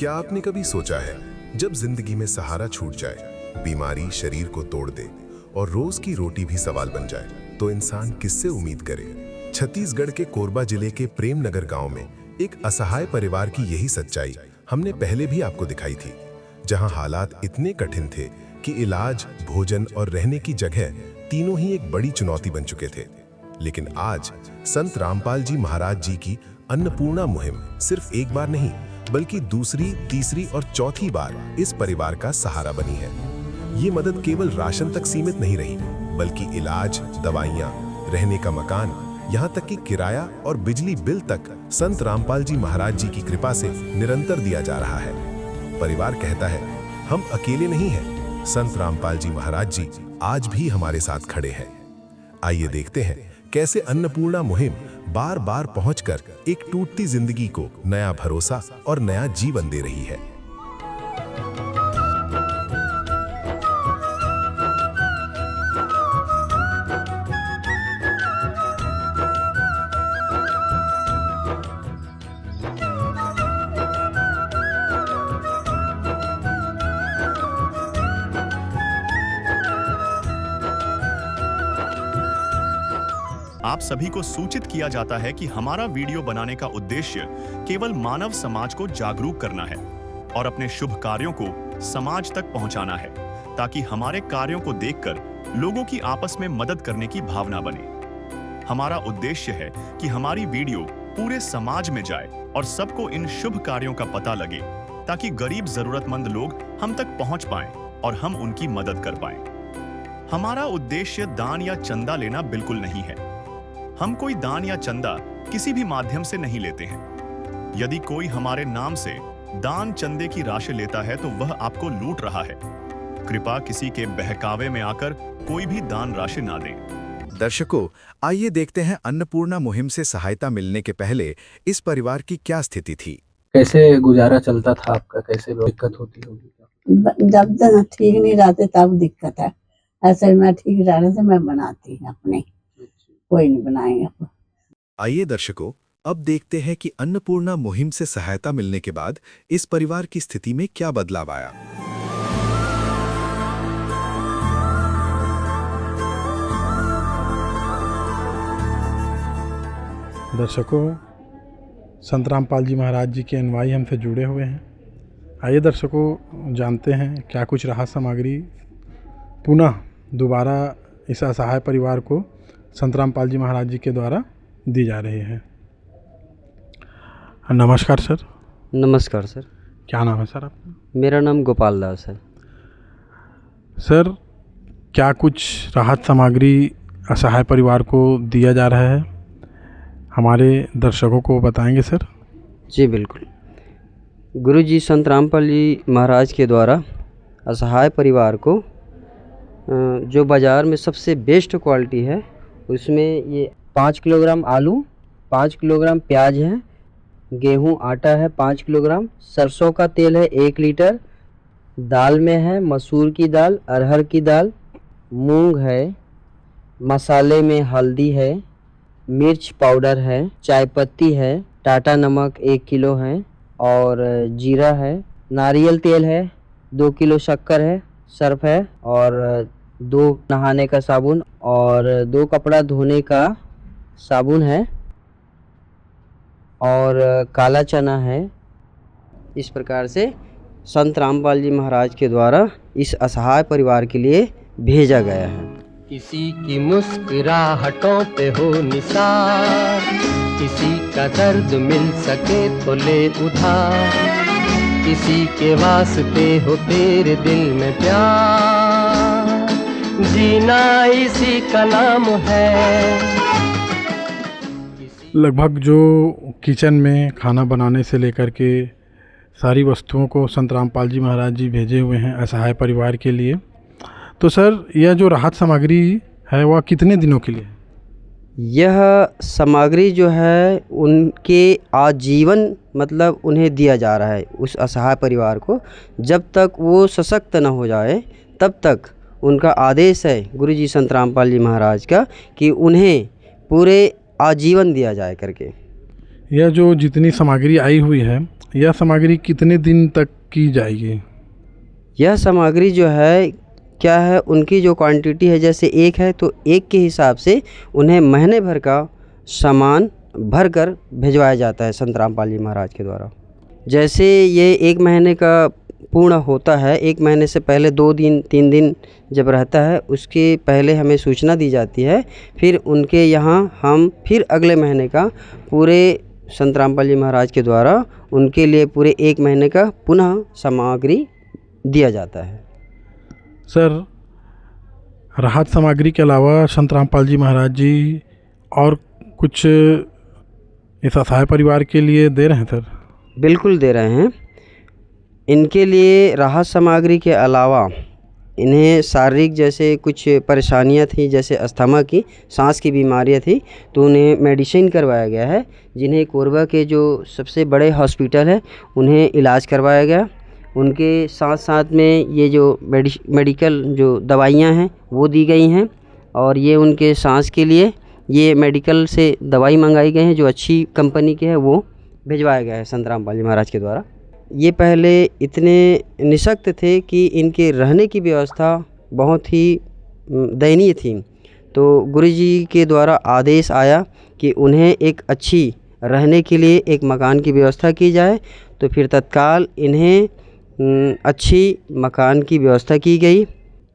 क्या आपने कभी सोचा है, जब जिंदगी में सहारा छूट जाए, बीमारी शरीर को तोड़ दे और रोज की रोटी भी सवाल बन जाए, तो इंसान किससे उम्मीद करे? छत्तीसगढ़ के कोरबा जिले के प्रेम नगर गांव में एक असहाय परिवार की यही सच्चाई हमने पहले भी आपको दिखाई थी, जहां हालात इतने कठिन थे कि इलाज, भोजन और रहने की जगह तीनों ही एक बड़ी चुनौती बन चुके थे। लेकिन आज संत रामपाल जी महाराज जी की अन्नपूर्णा मुहिम सिर्फ एक बार नहीं, बल्कि दूसरी, तीसरी और चौथी बार इस परिवार का सहारा बनी है। ये मदद केवल राशन तक सीमित नहीं रही, बल्कि इलाज, दवाइयाँ, रहने का मकान, यहाँ तक कि किराया और बिजली बिल तक संत रामपाल जी महाराज जी की कृपा से निरंतर दिया जा रहा है। परिवार कहता है, हम अकेले नहीं हैं, संत रामपाल जी महाराज जी आज भी हमारे साथ खड़े हैं। आइए देखते हैं कैसे अन्नपूर्णा मुहिम बार बार पहुंचकर एक टूटती जिंदगी को नया भरोसा और नया जीवन दे रही है। आप सभी को सूचित किया जाता है कि हमारा वीडियो बनाने का उद्देश्य केवल मानव समाज को जागरूक करना है और अपने शुभ कार्यों को समाज तक पहुंचाना है, ताकि हमारे कार्यों को देखकर लोगों की आपस में मदद करने की भावना बने। हमारा उद्देश्य है कि हमारी वीडियो पूरे समाज में जाए और सबको इन शुभ कार्यों का पता लगे, ताकि गरीब जरूरतमंद लोग हम तक पहुंच पाएं और हम उनकी मदद कर पाएं। हमारा उद्देश्य दान या चंदा लेना बिल्कुल नहीं है। हम कोई दान या चंदा किसी भी माध्यम से नहीं लेते हैं। यदि कोई हमारे नाम से दान चंदे की राशि लेता है तो वह आपको लूट रहा है। कृपया किसी के बहकावे में आकर कोई भी दान राशि ना दें। दर्शकों, आइए देखते हैं अन्नपूर्णा मुहिम से सहायता मिलने के पहले इस परिवार की क्या स्थिति थी। कैसे गुजारा चलता था आपका, कैसे दिक्कत होती होगी? जब तक ठीक नहीं रहते तब दिक्कत है। ऐसे मैं ठीक रहने से मैं बनाती हूँ अपने, कोई नहीं बनाएंगे। आइए दर्शकों, अब देखते हैं कि अन्नपूर्णा मुहिम से सहायता मिलने के बाद इस परिवार की स्थिति में क्या बदलाव आया। दर्शकों, संत रामपाल जी महाराज जी के अनुयायी हमसे जुड़े हुए हैं। आइए दर्शकों, जानते हैं क्या कुछ राहत सामग्री पुनः दोबारा इस असहाय परिवार को संत रामपाल जी महाराज जी के द्वारा दी जा रही है। नमस्कार सर। नमस्कार सर। क्या नाम है सर आपका? मेरा नाम गोपाल दास है। सर, क्या कुछ राहत सामग्री असहाय परिवार को दिया जा रहा है, हमारे दर्शकों को बताएंगे सर? जी बिल्कुल। गुरु जी संत रामपाल जी महाराज के द्वारा असहाय परिवार को जो बाज़ार में सबसे बेस्ट क्वालिटी है, उसमें ये 5 किलोग्राम आलू, 5 किलोग्राम प्याज है, गेहूं आटा है 5 किलोग्राम, सरसों का तेल है 1 लीटर, दाल में है मसूर की दाल, अरहर की दाल, मूंग है, मसाले में हल्दी है, मिर्च पाउडर है, चाय पत्ती है, टाटा नमक 1 किलो है और जीरा है, नारियल तेल है, 2 किलो शक्कर है, सर्फ है और 2 नहाने का साबुन और 2 कपड़ा धोने का साबुन है और काला चना है। इस प्रकार से संत रामपाल जी महाराज के द्वारा इस असहाय परिवार के लिए भेजा गया है। किसी की मुस्कुराहटों पे हो निसार, किसी का दर्द मिल सके तो ले उधार, किसी के वास्ते हो तेरे दिल में प्यार, जीना इसी का नाम है। लगभग जो किचन में खाना बनाने से लेकर के सारी वस्तुओं को संत रामपाल जी महाराज जी भेजे हुए हैं असहाय परिवार के लिए। तो सर, यह जो राहत सामग्री है वह कितने दिनों के लिए? यह सामग्री जो है उनके आजीवन मतलब उन्हें दिया जा रहा है उस असहाय परिवार को। जब तक वो सशक्त न हो जाए तब तक उनका आदेश है गुरु जी संत रामपाल जी महाराज का कि उन्हें पूरे आजीवन दिया जाए करके। यह जो जितनी सामग्री आई हुई है, यह सामग्री कितने दिन तक की जाएगी? यह सामग्री जो है क्या है, उनकी जो क्वांटिटी है, जैसे एक है तो एक के हिसाब से उन्हें महीने भर का सामान भर कर भिजवाया जाता है संत रामपाल जी महाराज के द्वारा। जैसे ये 1 महीने का पूर्ण होता है, 1 महीने से पहले 2 दिन 3 दिन जब रहता है, उसके पहले हमें सूचना दी जाती है। फिर उनके यहाँ हम फिर अगले महीने का पूरे संत रामपाल जी महाराज के द्वारा उनके लिए पूरे 1 महीने का पुनः सामग्री दिया जाता है। सर, राहत सामग्री के अलावा संत रामपाल जी महाराज जी और कुछ इस असहाय परिवार के लिए दे रहे हैं सर? बिल्कुल दे रहे हैं। इनके लिए राहत सामग्री के अलावा इन्हें शारीरिक जैसे कुछ परेशानियां थी, जैसे अस्थमा की, सांस की बीमारियां थी, तो उन्हें मेडिसिन करवाया गया है, जिन्हें कोरबा के जो सबसे बड़े हॉस्पिटल है उन्हें इलाज करवाया गया। उनके साथ साथ में ये जो मेडिकल जो दवाइयाँ हैं वो दी गई हैं, और ये उनके सांस के लिए ये मेडिकल से दवाई मंगाई गई हैं जो अच्छी कंपनी के है, वो भिजवाया गया है संत रामपाल जी महाराज के द्वारा। ये पहले इतने निशक्त थे कि इनके रहने की व्यवस्था बहुत ही दयनीय थी, तो गुरुजी के द्वारा आदेश आया कि उन्हें एक अच्छी रहने के लिए एक मकान की व्यवस्था की जाए। तो फिर तत्काल इन्हें अच्छी मकान की व्यवस्था की गई।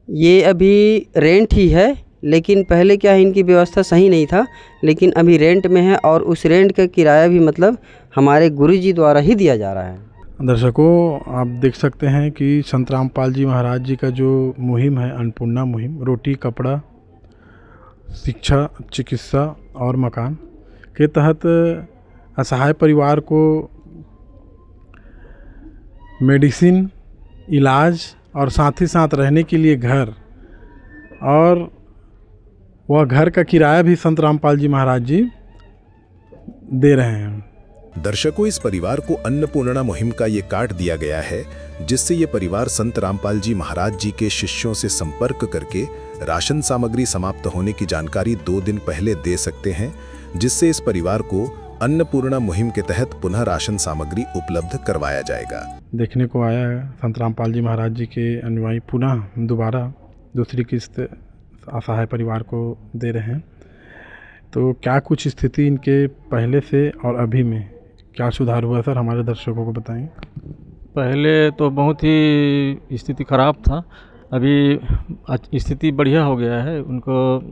ये अभी रेंट ही है, लेकिन पहले क्या है, इनकी व्यवस्था सही नहीं था, लेकिन अभी रेंट में है, और उस रेंट का किराया भी मतलब हमारे गुरुजी द्वारा ही दिया जा रहा है। दर्शकों, आप देख सकते हैं कि संत रामपाल जी महाराज जी का जो मुहिम है, अन्नपूर्णा मुहिम, रोटी, कपड़ा, शिक्षा, चिकित्सा और मकान के तहत असहाय परिवार को मेडिसिन, इलाज और साथ ही साथ रहने के लिए घर, और वह घर का किराया भी संत रामपाल जी महाराज जी दे रहे हैं। दर्शकों, इस परिवार को अन्नपूर्णा मुहिम का ये कार्ड दिया गया है, जिससे ये परिवार संत रामपाल जी महाराज जी के शिष्यों से संपर्क करके राशन सामग्री समाप्त होने की जानकारी 2 दिन पहले दे सकते हैं, जिससे इस परिवार को अन्नपूर्णा मुहिम के तहत पुनः राशन सामग्री उपलब्ध करवाया जाएगा। देखने को आया है संत रामपाल जी महाराज जी के अनुयायी पुनः दोबारा दूसरी किस्त असहाय परिवार को दे रहे हैं। तो क्या कुछ स्थिति इनके पहले से और अभी में क्या सुधार हुआ सर, हमारे दर्शकों को बताएं। पहले तो बहुत ही स्थिति ख़राब था, अभी स्थिति बढ़िया हो गया है। उनको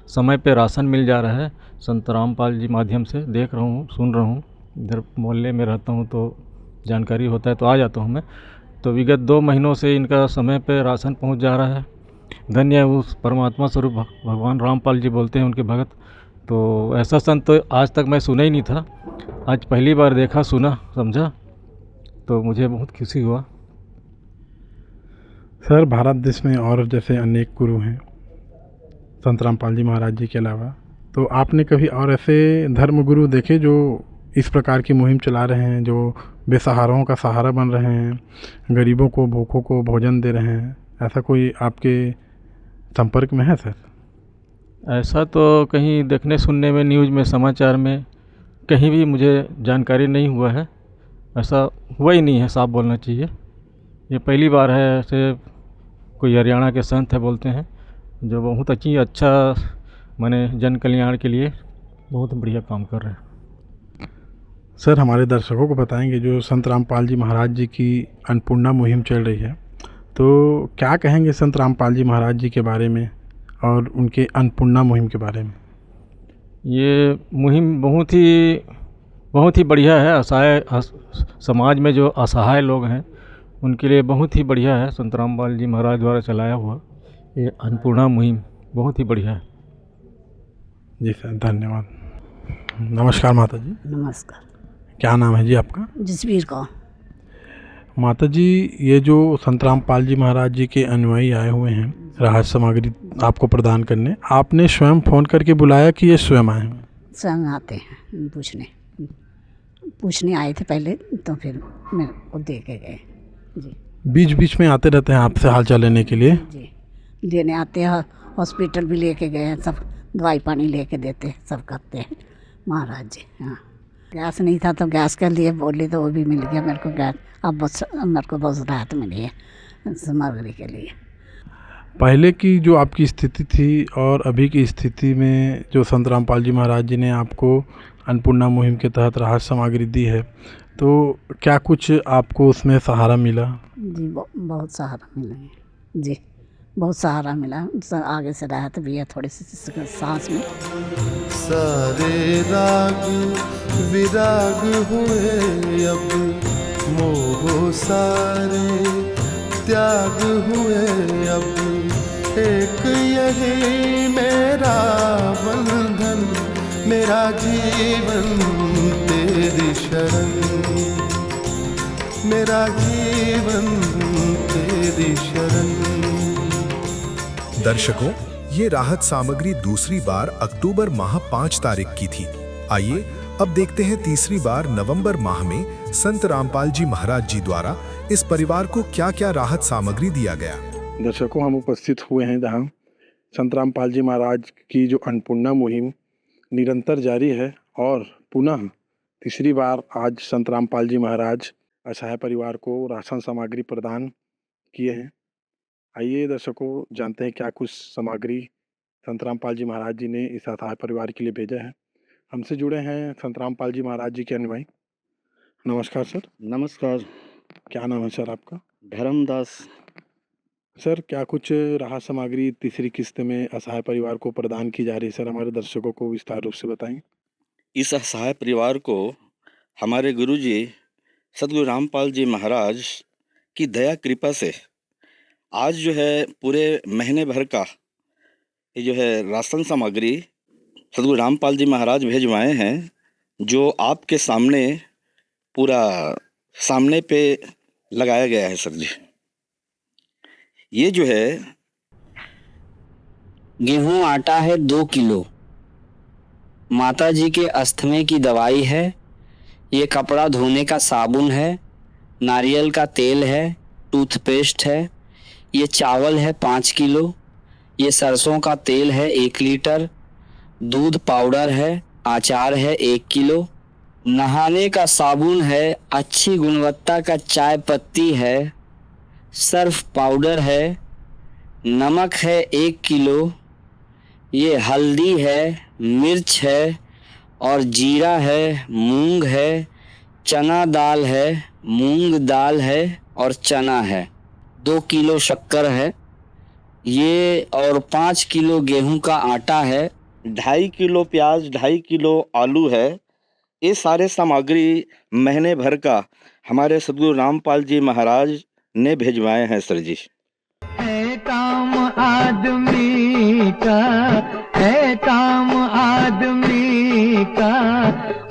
समय पे राशन मिल जा रहा है, संत रामपाल जी माध्यम से देख रहा हूँ, सुन रहा हूँ। इधर मोहल्ले में रहता हूँ तो जानकारी होता है तो आ जाता हूँ मैं। तो विगत 2 महीनों से इनका समय पे राशन पहुँच जा रहा है। धन्य है उस परमात्मा स्वरूप भगवान रामपाल जी बोलते हैं उनके भगत। तो ऐसा संत तो आज तक मैं सुना ही नहीं था, आज पहली बार देखा, सुना, समझा, तो मुझे बहुत खुशी हुआ। सर, भारत देश में और जैसे अनेक गुरु हैं संत रामपाल जी महाराज जी के अलावा, तो आपने कभी और ऐसे धर्म गुरु देखे जो इस प्रकार की मुहिम चला रहे हैं, जो बेसहाराओं का सहारा बन रहे हैं, गरीबों को, भूखों को भोजन दे रहे हैं? ऐसा कोई आपके संपर्क में है सर? ऐसा तो कहीं देखने सुनने में, न्यूज़ में, समाचार में कहीं भी मुझे जानकारी नहीं हुआ है। ऐसा हुआ ही नहीं है, साफ बोलना चाहिए। ये पहली बार है ऐसे कोई हरियाणा के संत है बोलते हैं, जो बहुत अच्छा माने जन कल्याण के लिए बहुत बढ़िया काम कर रहे हैं। सर, हमारे दर्शकों को बताएंगे जो संत रामपाल जी महाराज जी की अन्नपूर्णा मुहिम चल रही है, तो क्या कहेंगे संत रामपाल जी महाराज जी के बारे में और उनके अन्नपूर्णा मुहिम के बारे में? ये मुहिम बहुत ही बढ़िया है। असहाय समाज में जो असहाय लोग हैं उनके लिए बहुत ही बढ़िया है। संत रामपाल जी महाराज द्वारा चलाया हुआ ये अन्नपूर्णा मुहिम बहुत ही बढ़िया है। जी सर, धन्यवाद। नमस्कार माता जी। नमस्कार। क्या नाम है जी आपका? जसवीर कौर। माता जी, ये जो संत रामपाल जी महाराज जी के अनुयायी आए हुए हैं राहत सामग्री आपको प्रदान करने, आपने स्वयं फ़ोन करके बुलाया कि ये स्वयं आए हैं? स्वयं आते हैं पूछने आए थे पहले, तो फिर मेरे को दे के गए जी। बीच बीच में आते रहते हैं आपसे हालचाल लेने के लिए? जी, देने आते हैं, हॉस्पिटल भी लेके गए हैं, सब दवाई पानी लेके देते हैं, सब करते हैं महाराज जी। हाँ, गैस नहीं था तो गैस के लिए बोली तो वो भी मिल गया मेरे को गैस। अब मेरे को बहुत राहत मिली है सामग्री के लिए। पहले की जो आपकी स्थिति थी और अभी की स्थिति में जो संत रामपाल जी महाराज जी ने आपको अन्नपूर्णा मुहिम के तहत राहत सामग्री दी है, तो क्या कुछ आपको उसमें सहारा मिला? जी बहुत सहारा मिला है जी, बहुत सहारा मिला। आगे से राहत भी है थोड़ी सी सांस में। सारे राग विराग हुए अब, मोह सारे त्याग हुए अब, एक यही मेरा बंधन, मेरा जीवन तेरी शरण, मेरा जीवन तेरी शरण। दर्शकों, ये राहत सामग्री दूसरी बार अक्टूबर माह 5 तारीख की थी। आइए अब देखते हैं तीसरी बार नवंबर माह में संत रामपाल जी महाराज जी द्वारा इस परिवार को क्या क्या राहत सामग्री दिया गया। दर्शकों, हम उपस्थित हुए हैं जहाँ संत रामपाल जी महाराज की जो अन्नपूर्णा मुहिम निरंतर जारी है और पुनः तीसरी बार आज संत रामपाल जी महाराज असहाय परिवार को राशन सामग्री प्रदान किए हैं। आइए दर्शकों, जानते हैं क्या कुछ सामग्री संत रामपाल जी महाराज जी ने इस असहाय परिवार के लिए भेजा है। हमसे जुड़े हैं संत रामपाल जी महाराज जी के अनुयायी। नमस्कार सर। नमस्कार। क्या नाम है सर आपका? धर्मदास। सर, क्या कुछ राहत सामग्री तीसरी किस्त में असहाय परिवार को प्रदान की जा रही है सर? हमारे दर्शकों को विस्तार रूप से बताएं। इस असहाय परिवार को हमारे गुरुजी सदगुरु रामपाल जी महाराज की दया कृपा से आज जो है पूरे महीने भर का ये जो है राशन सामग्री सदगुरु रामपाल जी महाराज भेजवाए हैं, जो आपके सामने पूरा सामने पे लगाया गया है सर जी। ये जो है गेहूं आटा है 2 किलो, माता जी के अस्थमे की दवाई है, ये कपड़ा धोने का साबुन है, नारियल का तेल है, टूथपेस्ट है, ये चावल है 5 किलो, ये सरसों का तेल है 1 लीटर, दूध पाउडर है, अचार है 1 किलो, नहाने का साबुन है, अच्छी गुणवत्ता का चाय पत्ती है, सर्फ पाउडर है, नमक है 1 किलो, ये हल्दी है, मिर्च है और जीरा है, मूंग है, चना दाल है, मूंग दाल है और चना है, 2 किलो शक्कर है, ये और 5 किलो गेहूं का आटा है, 2.5 किलो प्याज, 2.5 किलो आलू है। ये सारे सामग्री महीने भर का हमारे सदगुरु रामपाल जी महाराज ने भेजवाए हैं सर जी। है काम आदमी का, है काम आदमी का,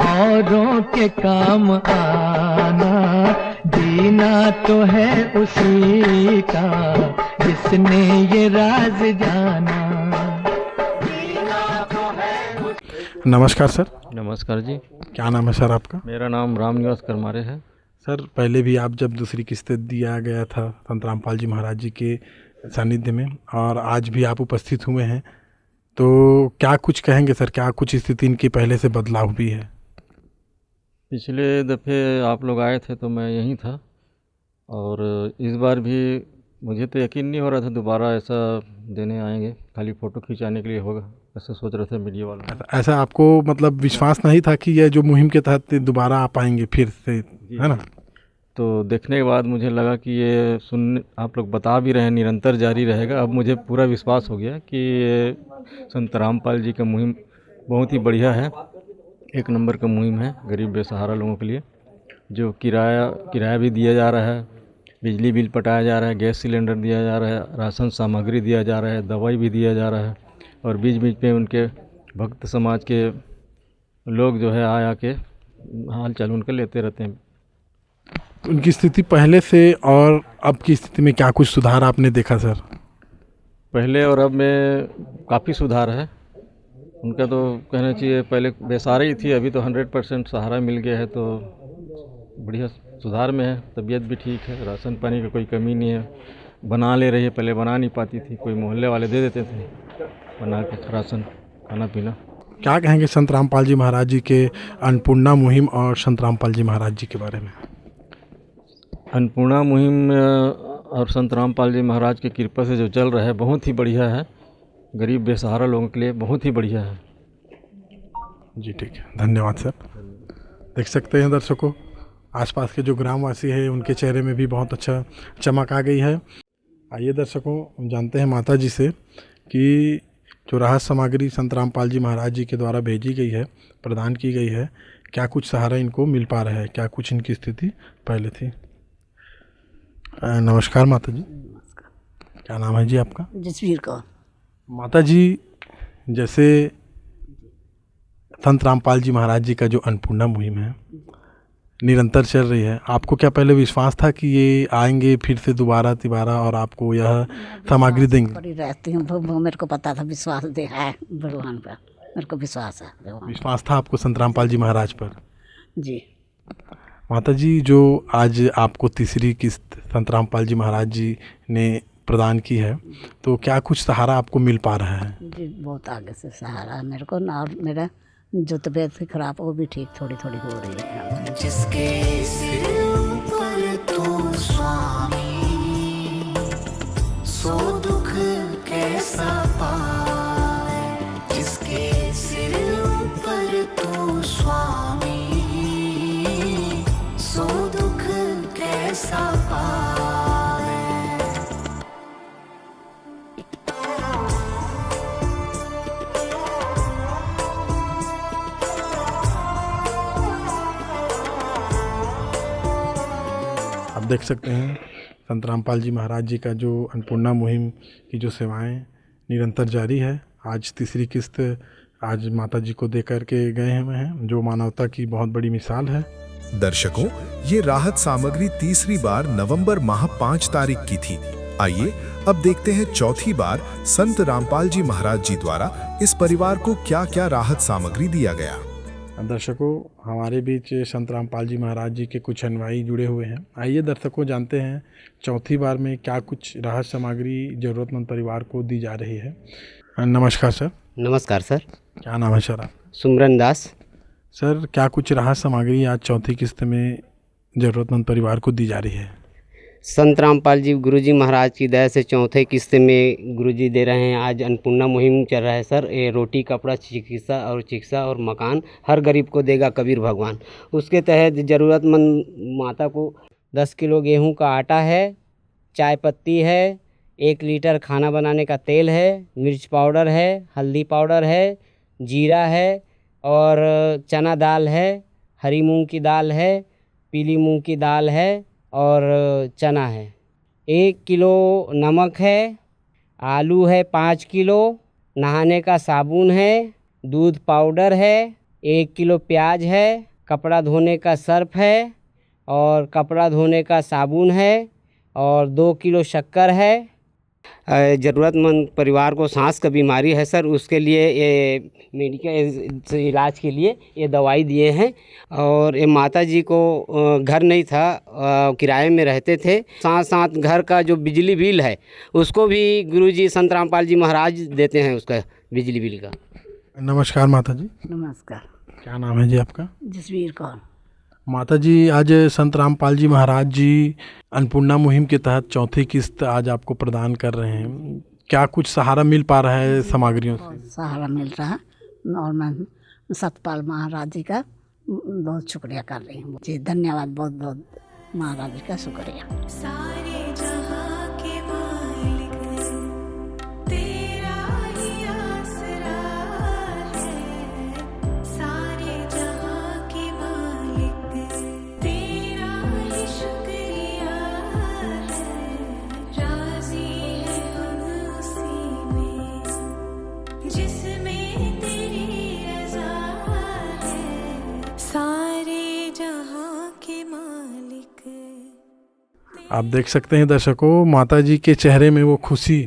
औरों के काम आना, जीना तो है उसी का जिसने ये राज जाना। नमस्कार सर। नमस्कार जी। क्या नाम है सर आपका? मेरा नाम रामनिवास करमारे है। सर, पहले भी आप जब दूसरी किस्त दिया गया था संत रामपाल जी महाराज जी के सानिध्य में और आज भी आप उपस्थित हुए हैं, तो क्या कुछ कहेंगे सर? क्या कुछ स्थिति इनकी पहले से बदलाव भी है? पिछले दफ़े आप लोग आए थे तो मैं यहीं था और इस बार भी मुझे तो यकीन नहीं हो रहा था दोबारा ऐसा देने आएंगे, खाली फ़ोटो खिंचाने के लिए होगा ऐसा सोच रहे थे मीडिया वाले। ऐसा आपको मतलब विश्वास नहीं था कि यह जो मुहिम के तहत दोबारा आ पाएंगे फिर से, है ना? तो देखने के बाद मुझे लगा कि ये सुन आप लोग बता भी रहे हैं निरंतर जारी रहेगा। अब मुझे पूरा विश्वास हो गया कि ये संत रामपाल जी का मुहिम बहुत ही बढ़िया है, 1 नंबर का मुहिम है गरीब बेसहारा लोगों के लिए। जो किराया भी दिया जा रहा है, बिजली बिल पटाया जा रहा है, गैस सिलेंडर दिया जा रहा है, राशन सामग्री दिया जा रहा है, दवाई भी दिया जा रहा है और बीच बीच में उनके भक्त समाज के लोग जो है आ के हाल चाल उनका लेते रहते हैं। उनकी स्थिति पहले से और अब की स्थिति में क्या कुछ सुधार आपने देखा सर? पहले और अब में काफ़ी सुधार है उनका, तो कहना चाहिए पहले बेसहारा ही थी, अभी तो 100% सहारा मिल गया है, तो बढ़िया सुधार में है। तबीयत भी ठीक है, राशन पानी का कोई कमी नहीं है, बना ले रही है, पहले बना नहीं पाती थी, कोई मोहल्ले वाले दे देते थे बना के राशन खाना पीना। क्या कहेंगे संत रामपाल जी महाराज जी के अन्नपूर्णा मुहिम और संत रामपाल जी महाराज जी के बारे में? अन्नपूर्णा मुहिम और संत रामपाल जी महाराज की कृपा से जो चल रहा है बहुत ही बढ़िया है। गरीब बेसहारा लोगों के लिए बहुत ही बढ़िया है। जी ठीक है, धन्यवाद सर। देख सकते हैं दर्शकों, आसपास के जो ग्रामवासी हैं उनके चेहरे में भी बहुत अच्छा चमक आ गई है। आइए दर्शकों, जानते हैं माता जी से कि जो राहत सामग्री संत रामपाल जी महाराज जी के द्वारा भेजी गई है, प्रदान की गई है, क्या कुछ सहारा इनको मिल पा रहा है, क्या कुछ इनकी स्थिति पहले थी? नमस्कार माता जी। क्या नाम है जी आपका? जसवीर कौर। माता जी, जैसे संत रामपाल जी महाराज जी का जो अन्नपूर्णा मुहिम है निरंतर चल रही है, आपको क्या पहले विश्वास था कि ये आएंगे फिर से दोबारा तिबारा और आपको यह सामग्री देंगे? बड़ी रहती हूँ, मेरे को पता था, विश्वास दे है भगवान पर, मेरे को विश्वास है भगवान। विश्वास था आपको संत रामपाल जी महाराज पर? जी। माता जी, जो आज आपको तीसरी किस्त संत रामपाल जी महाराज जी ने प्रदान की है, तो क्या कुछ सहारा आपको मिल पा रहा है? जी बहुत आगे से सहारा है मेरे को ना, और मेरा जो तबीयत खराब वो भी ठीक थोड़ी थोड़ी हो रही है। जिसके सिर पर तू स्वामी, सो दुख कैसा पाए। जिसके सिर पर तू स्वामी, सो दुख कैसा पाए। आप देख सकते हैं संत रामपाल जी महाराज जी का जो अन्नपूर्णा मुहिम की जो सेवाएं निरंतर जारी है। आज तीसरी किस्त आज माता जी को दे करके गए हुए हैं, जो मानवता की बहुत बड़ी मिसाल है। दर्शकों, ये राहत सामग्री तीसरी बार नवंबर माह 5 तारीख की थी। आइए अब देखते हैं चौथी बार संत रामपाल जी महाराज जी द्वारा इस परिवार को क्या क्या राहत सामग्री दिया गया। दर्शकों, हमारे बीच संत रामपाल जी महाराज जी के कुछ अनुयायी जुड़े हुए हैं। आइए दर्शकों, जानते हैं चौथी बार में क्या कुछ राहत सामग्री जरूरतमंद परिवार को दी जा रही है। नमस्कार सर। नमस्कार सर। क्या नाम है सर? सुमरन दास। सर, क्या कुछ राहत सामग्री आज चौथी किस्त में ज़रूरतमंद परिवार को दी जा रही है? संत रामपाल जी गुरुजी महाराज की दया से चौथे किस्त में गुरुजी दे रहे हैं। आज अन्नपूर्णा मुहिम चल रहा है सर। ये रोटी, कपड़ा, चिकित्सा और मकान हर गरीब को देगा कबीर भगवान। उसके तहत ज़रूरतमंद माता को 10 किलो गेहूं का आटा है, चाय पत्ती है, 1 लीटर खाना बनाने का तेल है, मिर्च पाउडर है, हल्दी पाउडर है, जीरा है और चना दाल है, हरी मूंग की दाल है, पीली मूंग की दाल है और चना है। 1 किलो नमक है, आलू है 5 किलो, नहाने का साबुन है, दूध पाउडर है, 1 किलो प्याज है, कपड़ा धोने का सर्फ है और कपड़ा धोने का साबुन है और 2 किलो शक्कर है। ज़रूरतमंद परिवार को सांस का बीमारी है सर, उसके लिए ये मेडिकल इलाज के लिए ये दवाई दिए हैं। और ये माता जी को घर नहीं था, किराए में रहते थे। साथ साथ घर का जो बिजली बिल है उसको भी गुरुजी संत रामपाल जी महाराज देते हैं, उसका बिजली बिल का। नमस्कार माता जी। नमस्कार। क्या नाम है जी आपका? जसवीर कौर। माता जी, आज संत रामपाल जी महाराज जी अन्नपूर्णा मुहिम के तहत चौथी किस्त आज आपको प्रदान कर रहे हैं। क्या कुछ सहारा मिल पा रहा है सामग्रियों से? सहारा मिल रहा है और मैं सतपाल महाराज जी का बहुत शुक्रिया कर रही हूँ। जी धन्यवाद, बहुत बहुत महाराज जी का शुक्रिया। सारे जहां के मालिक तेरा ही आसरा है। सारे जहां के मालिक तेरा ही शुक्रिया है। राजी है हम उसी में जिसमें तेरी रज़ा है। सारे जहां के मालिक। आप देख सकते हैं दर्शकों, माता जी के चेहरे में वो खुशी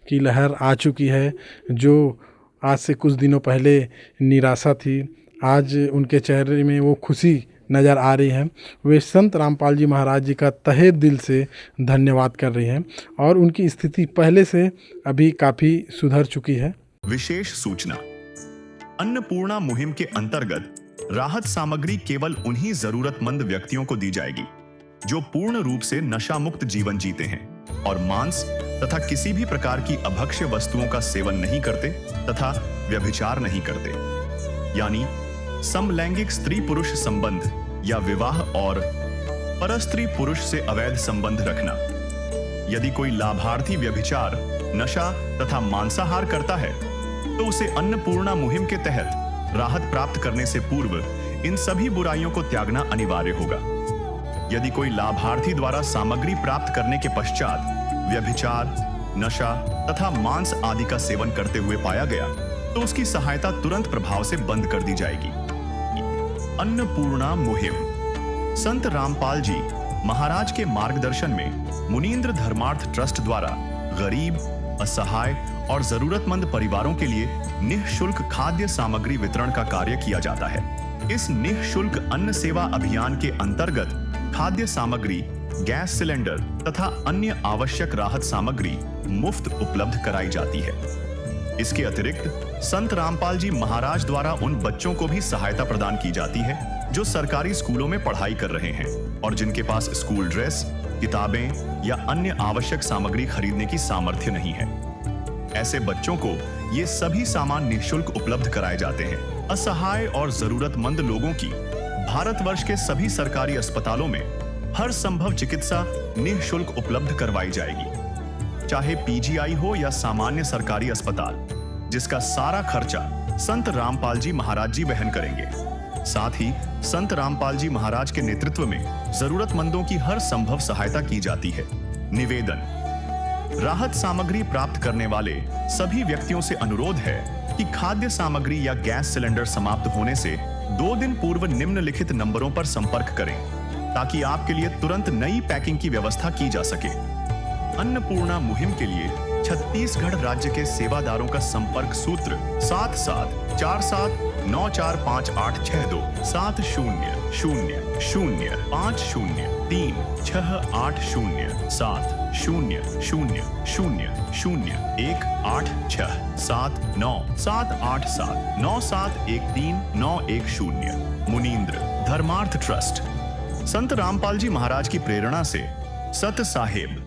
की लहर आ चुकी है जो आज से कुछ दिनों पहले निराशा थी। आज उनके चेहरे में वो खुशी नज़र आ रही है। वे संत रामपाल जी महाराज जी का तहे दिल से धन्यवाद कर रही हैं और उनकी स्थिति पहले से अभी काफ़ी सुधर चुकी है। विशेष सूचना, अन्नपूर्णा मुहिम के अंतर्गत राहत सामग्री केवल उन्हीं जरूरतमंद व्यक्तियों को दी जाएगी जो पूर्ण रूप से नशा मुक्त जीवन जीते हैं और मांस तथा किसी भी प्रकार की अभक्ष्य वस्तुओं का सेवन नहीं करते तथा व्यभिचार नहीं करते, यानी समलैंगिक स्त्री पुरुष संबंध या विवाह और परस्त्री पुरुष से अवैध संबंध रखना। यदि कोई लाभार्थी व्यभिचार, नशा तथा मांसाहार करता है तो उसे अन्नपूर्णा मुहिम के तहत राहत प्राप्त करने से पूर्व इन सभी बुराइयों को त्यागना अनिवार्य होगा। यदि कोई लाभार्थी द्वारा सामग्री प्राप्त करने के पश्चात व्यभिचार, नशा तथा मांस आदि का सेवन करते हुए पाया गया तो उसकी सहायता तुरंत प्रभाव से बंद कर दी जाएगी। अन्नपूर्णा मुहिम संत रामपाल जी महाराज के मार्गदर्शन में मुनींद्र धर्मार्थ ट्रस्ट द्वारा गरीब, असहाय और जरूरतमंद परिवारों के लिए निःशुल्क खाद्य सामग्री वितरण का कार्य किया जाता है। इस निःशुल्क अन्न सेवा अभियान के अंतर्गत खाद्य सामग्री, गैस सिलेंडर तथा अन्य आवश्यक राहत सामग्री मुफ्त उपलब्ध कराई जाती है। इसके अतिरिक्त संत रामपाल जी महाराज द्वारा उन बच्चों को भी सहायता प्रदान की जाती है जो सरकारी स्कूलों में पढ़ाई कर रहे हैं और जिनके पास स्कूल ड्रेस, किताबें या अन्य आवश्यक सामग्री खरीदने की सामर्थ्य नहीं है। ऐसे बच्चों को ये सभी सामान निःशुल्क उपलब्ध कराए जाते हैं। असहाय और जरूरतमंद लोगों की भारतवर्ष के सभी सरकारी अस्पतालों में हर संभव चिकित्सा निःशुल्क उपलब्ध करवाई जाएगी, चाहे पीजीआई हो या सामान्य सरकारी अस्पताल, जिसका सारा खर्चा संत रामपाल जी महाराज जी वहन करेंगे। साथ ही संत रामपाल जी महाराज के नेतृत्व में जरूरतमंदों की हर संभव सहायता की जाती है। निवेदन: राहत सामग्री प्राप्त करने वाले सभी व्यक्तियों से अनुरोध है कि खाद्य सामग्री या गैस सिलेंडर समाप्त होने से 2 दिन पूर्व निम्नलिखित नंबरों पर संपर्क करें ताकि आपके लिए तुरंत नई पैकिंग की व्यवस्था की जा सके। अन्नपूर्णा मुहिम के लिए छत्तीसगढ़ राज्य के सेवादारों का संपर्क सूत्र 7747945862 7001879787 मुनींद्र धर्मार्थ ट्रस्ट। संत रामपाल जी महाराज की प्रेरणा से सत साहेब